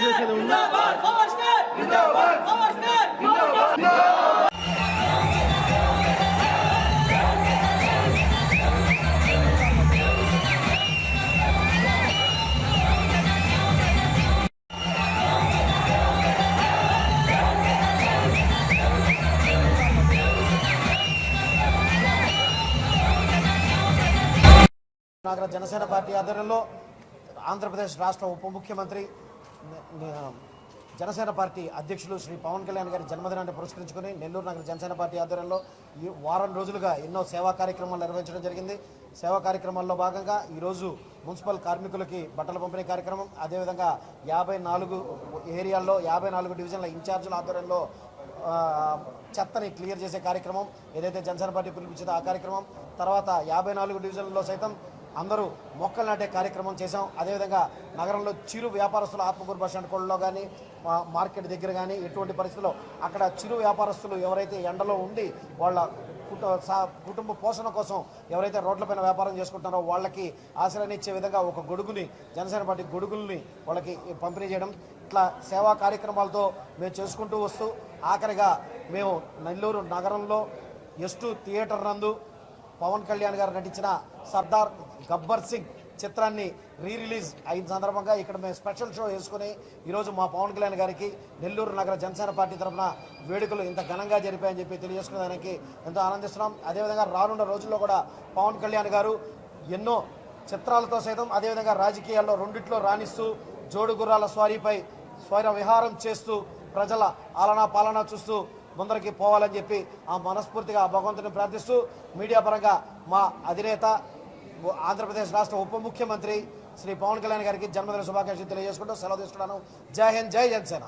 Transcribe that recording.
తెలియజేసేది ఉంది. నగర జనసేన పార్టీ ఆధ్వర్యంలో ఆంధ్రప్రదేశ్ రాష్ట్ర ఉప ముఖ్యమంత్రి జనసేన పార్టీ అధ్యక్షులు శ్రీ పవన్ కళ్యాణ్ గారి జన్మదినాన్ని పురస్కరించుకుని నెల్లూరు నగర జనసేన పార్టీ ఆధ్వర్యంలో ఈ వారం రోజులుగా ఎన్నో సేవా కార్యక్రమాలు నిర్వహించడం జరిగింది. సేవా కార్యక్రమాల్లో భాగంగా ఈరోజు మున్సిపల్ కార్మికులకి బట్టల పంపిణీ కార్యక్రమం, అదేవిధంగా 54 ఏరియాల్లో 54 డివిజన్ల ఇన్ఛార్జీల ఆధ్వర్యంలో చెత్తని క్లియర్ చేసే కార్యక్రమం ఏదైతే జనసేన పార్టీ పిలిపించిందో ఆ కార్యక్రమం, తర్వాత 54 డివిజన్లలో సైతం అందరూ మొక్కలు నాటే కార్యక్రమం చేశాం. అదేవిధంగా నగరంలో చిరు వ్యాపారస్తులు ఆత్మకూరు బస్ స్టాండ్ కోళ్ళలో కానీ మార్కెట్ దగ్గర కానీ ఎటువంటి పరిస్థితుల్లో అక్కడ చిరు వ్యాపారస్తులు ఎవరైతే ఎండలో ఉండి వాళ్ళ కుటుంబ పోషణ కోసం ఎవరైతే రోడ్లపైన వ్యాపారం చేసుకుంటున్నారో వాళ్ళకి ఆశ్రయాన్ని ఇచ్చే విధంగా ఒక గొడుగుని జనసేన పార్టీ గొడుగుల్ని వాళ్ళకి పంపిణీ చేయడం, ఇట్లా సేవా కార్యక్రమాలతో మేము చేసుకుంటూ వస్తూ ఆఖరిగా మేము నెల్లూరు నగరంలో ఎస్టు థియేటర్ నందు పవన్ కళ్యాణ్ గారు నటించిన సర్దార్ గబ్బర్ సింగ్ చిత్రాన్ని రిలీజ్ అయిన సందర్భంగా ఇక్కడ మేము స్పెషల్ షో వేసుకుని ఈరోజు మా పవన్ కళ్యాణ్ గారికి నెల్లూరు నగర జనసేన పార్టీ తరఫున వేడుకలు ఇంత ఘనంగా జరిపాయని చెప్పి తెలియజేసుకునేదానికి ఎంతో ఆనందిస్తున్నాం. అదేవిధంగా రానున్న రోజుల్లో కూడా పవన్ కళ్యాణ్ గారు ఎన్నో చిత్రాలతో సైతం అదేవిధంగా రాజకీయాల్లో రెండిట్లో రాణిస్తూ జోడు గుర్రాల స్వారీపై స్వైర విహారం చేస్తూ ప్రజల ఆలనా పాలన చూస్తూ ముందరికి పోవాలని చెప్పి ఆ మనస్ఫూర్తిగా భగవంతుని ప్రార్థిస్తూ మీడియా పరంగా మా అధినేత ఆంధ్రప్రదేశ్ రాష్ట్ర ఉప ముఖ్యమంత్రి శ్రీ పవన్ కళ్యాణ్ గారికి జన్మదిన శుభాకాంక్షలు తెలియజేసుకుంటూ సెలవు తీసుకున్నాను. జై హింద్, జై జనసేన.